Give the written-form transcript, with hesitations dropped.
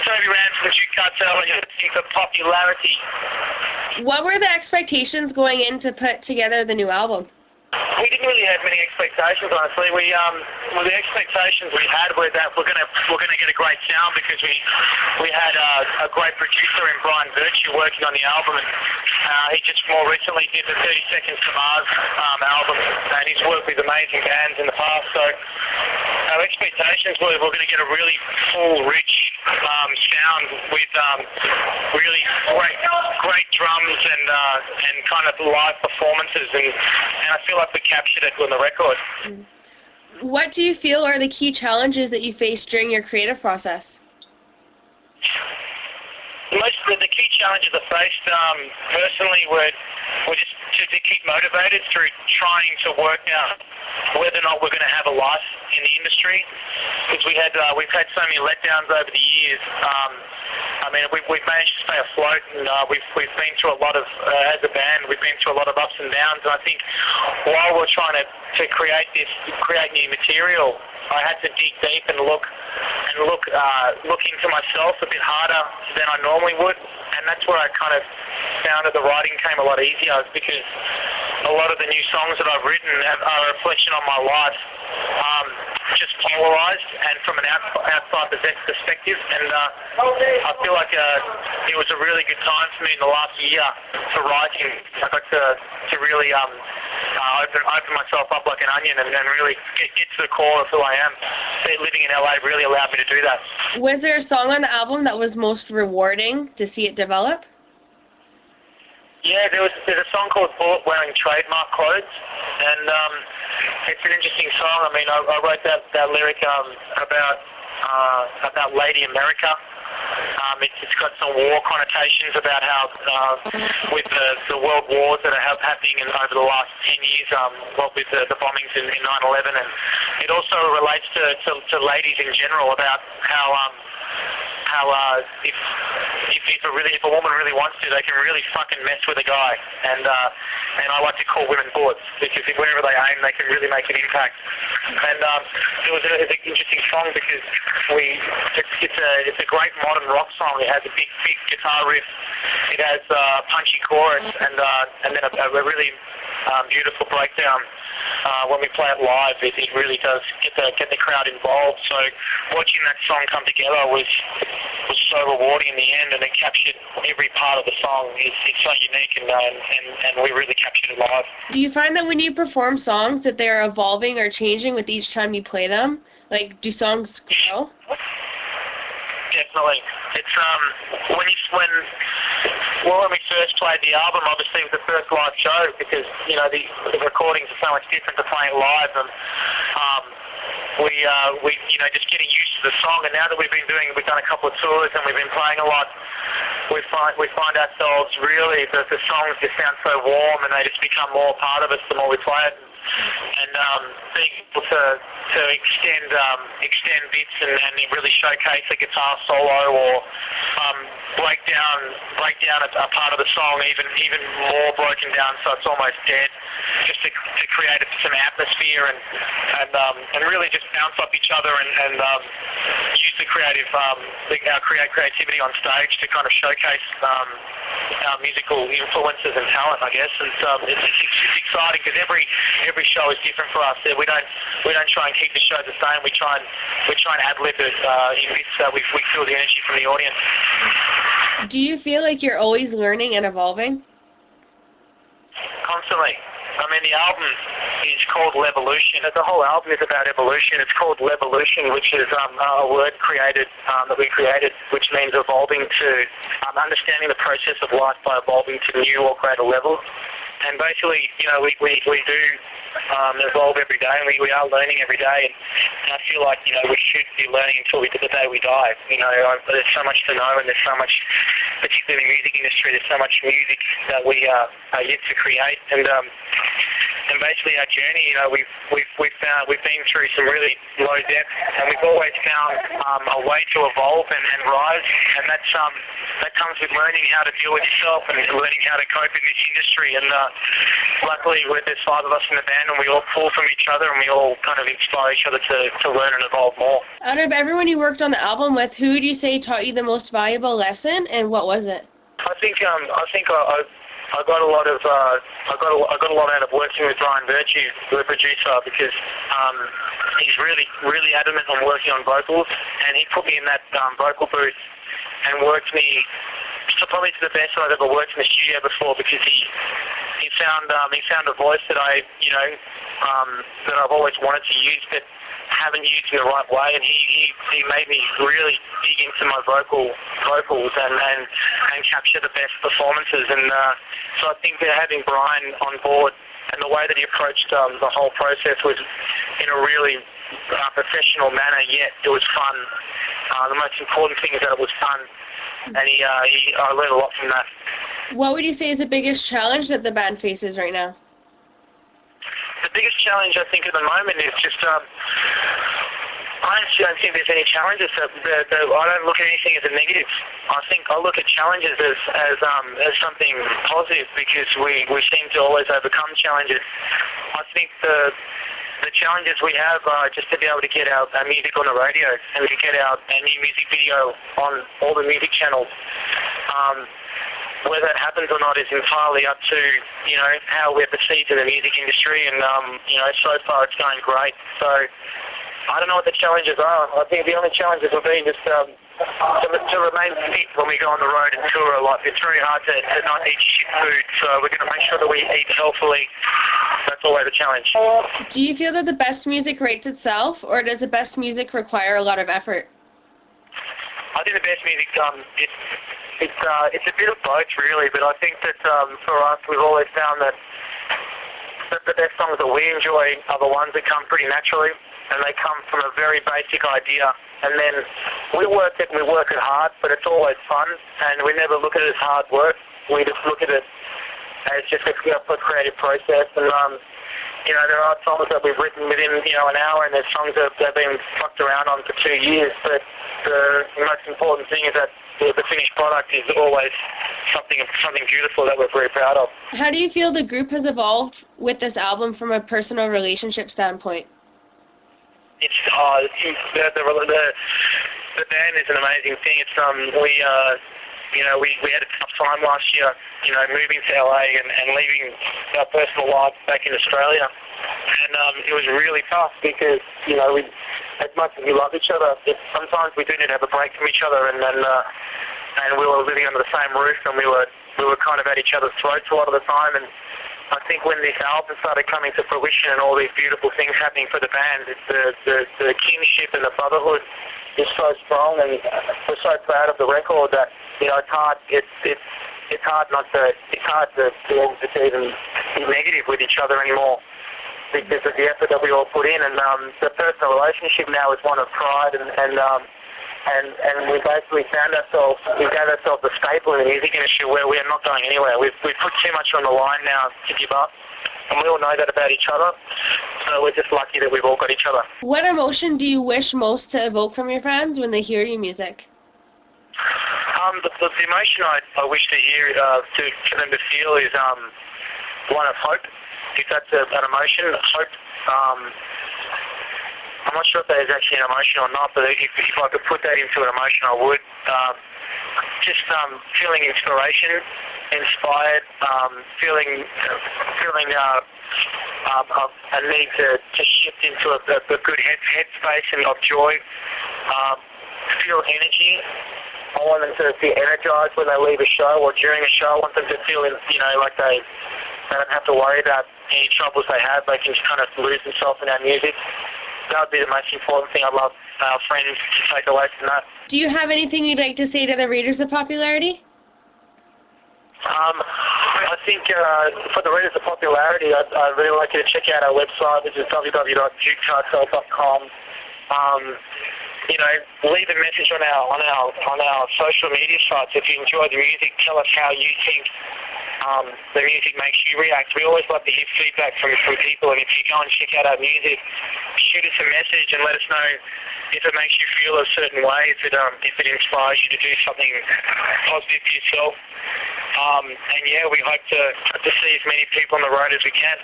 Toby Rand from Juke Kartel, and you're listening to Popularity. What were the expectations going in to put together the new album? We didn't really have many expectations, honestly. The expectations we had were that we're gonna get a great sound because we had a great producer in Brian Virtue working on the album, and he just more recently did the 30 Seconds to Mars album, and he's worked with amazing bands in the past. So our expectations were we're going to get a really full, rich sound with really great drums and kind of live performances, and I feel like we captured it on the record. What do you feel are the key challenges that you faced during your creative process? The key challenges I faced personally were just to keep motivated through trying to work out whether or not we're going to have a life in the industry, because we've had so many letdowns over the years. We've managed to stay afloat, and we've been through a lot of, as a band, we've been through a lot of ups and downs, and I think while we're trying to create new material, I had to dig deep and look into myself a bit harder than I normally would, and that's where I kind of found that the writing came a lot easier, because a lot of the new songs that I've written are a reflection on my life, just polarized and from an outside perspective, and I feel like it was a really good time for me in the last year for writing. I got to really open myself up like an onion and really get to the core of who I am. Living in LA really allowed me to do that. Was there a song on the album that was most rewarding to see it develop? Yeah, there's a song called Bullet Wearing Trademark Clothes, and it's an interesting song. I mean, I wrote that lyric about Lady America. It's got some war connotations about how with the world wars that are happening over the last 10 years, with the bombings in 9/11, and it also relates to ladies in general about how if a woman really wants to, they can really fucking mess with a guy, and I like to call women bullets, because wherever they aim, they can really make an impact. And it's an interesting song because it's a great modern rock song. It has a big guitar riff, it has a punchy chorus, and then a really beautiful breakdown. When we play it live, it really does get the crowd involved. So watching that song come together was so rewarding in the end, and it captured every part of the song. It's so unique, and we really captured it live. Do you find that when you perform songs that they're evolving or changing with each time you play them? Like, do songs grow? Definitely. It's when we first played the album, obviously it was the first live show, because the recordings are so much different to playing live, and we just getting used to the song. And now that we've done a couple of tours and we've been playing a lot, we find ourselves really the songs just sound so warm, and they just become more part of us the more we play it. And being able to extend bits and really showcase a guitar solo, or break down a part of the song even more broken down so it's almost dead, just to create some atmosphere and really just bounce off each other and use the creativity on stage to kind of showcase our musical influences and talent, I guess. And it's exciting because every show is different for us. We don't try and keep the show the same. We try and ad-lib it in bits so we feel the energy from the audience. Do you feel like you're always learning and evolving? Constantly. I mean, the album is called Levolution. The whole album is about evolution. It's called Levolution, which is a word that we created, which means evolving to understanding the process of life by evolving to new or greater levels. And basically, we do evolve every day, and we are learning every day. And I feel like, we should be learning until the day we die. There's so much to know, and there's so much, particularly in the music industry, there's so much music that we are yet to create. And and basically our journey, we've been through some really low depth, and we've always found a way to evolve and rise, and that comes with learning how to deal with yourself and learning how to cope in this industry. And luckily, there's 5 of us in the band, and we all pull from each other, and we all kind of inspire each other to learn and evolve more. Out of everyone you worked on the album with, who would you say taught you the most valuable lesson, and what was it? I think I got a lot of I got a lot out of working with Brian Virtue, the producer, because he's really adamant on working on vocals, and he put me in that vocal booth and worked me probably to the best I've ever worked in the studio before, because he found a voice that that I've always wanted to use but haven't used in the right way, and he made me really dig into my vocals and capture the best performances. And so I think that having Brian on board and the way that he approached the whole process was in a really professional manner, yet it was fun. The most important thing is that it was fun, and I learned a lot from that. What would you say is the biggest challenge that the band faces right now? The biggest challenge, I think, at the moment is just, I actually don't think there's any challenges. I don't look at anything as a negative. I look at challenges as something positive, because we seem to always overcome challenges. I think the challenges we have are just to be able to get our music on the radio and to get our new music video on all the music channels. Whether that happens or not is entirely up to, how we're perceived in the music industry, and, so far it's going great. So I don't know what the challenges are. I think the only challenges will be just to remain fit when we go on the road and tour a lot. It's very hard to not eat shit food, so we're going to make sure that we eat healthily. That's always a challenge. Do you feel that the best music rates itself, or does the best music require a lot of effort? I think the best music, it's a bit of both, really, but I think that for us, we've always found that the best songs that we enjoy are the ones that come pretty naturally, and they come from a very basic idea. And then we work it hard, but it's always fun, and we never look at it as hard work. We just look at it as just a creative process. And there are songs that we've written within an hour, and there's songs that have been fucked around on for 2 years. But the most important thing is that the finished product is always something beautiful that we're very proud of. How do you feel the group has evolved with this album from a personal relationship standpoint? It's the band is an amazing thing. It's we had a tough time last year, moving to LA and leaving our personal lives back in Australia, and it was really tough because as much as we love each other, sometimes we do need to have a break from each other, and we were living under the same roof, and we were kind of at each other's throats a lot of the time. And I think when this album started coming to fruition and all these beautiful things happening for the band, the kinship and the brotherhood is so strong, and we're so proud of the record that it's hard to even be negative with each other anymore, because of the effort that we all put in. And the personal relationship now is one of pride, and we basically we gave ourselves a staple in the music industry where we are not going anywhere. We've put too much on the line now to give up, and we all know that about each other, so we're just lucky that we've all got each other. What emotion do you wish most to evoke from your fans when they hear your music? The emotion I wish to hear, for them to feel is one of hope, if that's an emotion. Hope, I'm not sure if that is actually an emotion or not, but if I could put that into an emotion, I would. Just feeling inspiration, inspired, feeling a need to shift into a good headspace and of joy, feel energy. I want them to be energized when they leave a show or during a show. I want them to feel, like they don't have to worry about any troubles they have. They can just kind of lose themselves in our music. That would be the most important thing I'd love our friends to take away from that. Do you have anything you'd like to say to the Raiders of Popularity? I think for the Raiders of Popularity, I'd really like you to check out our website, which is www.jukekartel.com. Leave a message on our social media sites. If you enjoy the music, tell us how you think the music makes you react. We always love to hear feedback from people, and if you go and check out our music, shoot us a message and let us know if it makes you feel a certain way, if it inspires you to do something positive for yourself. And yeah, we hope to see as many people on the road as we can.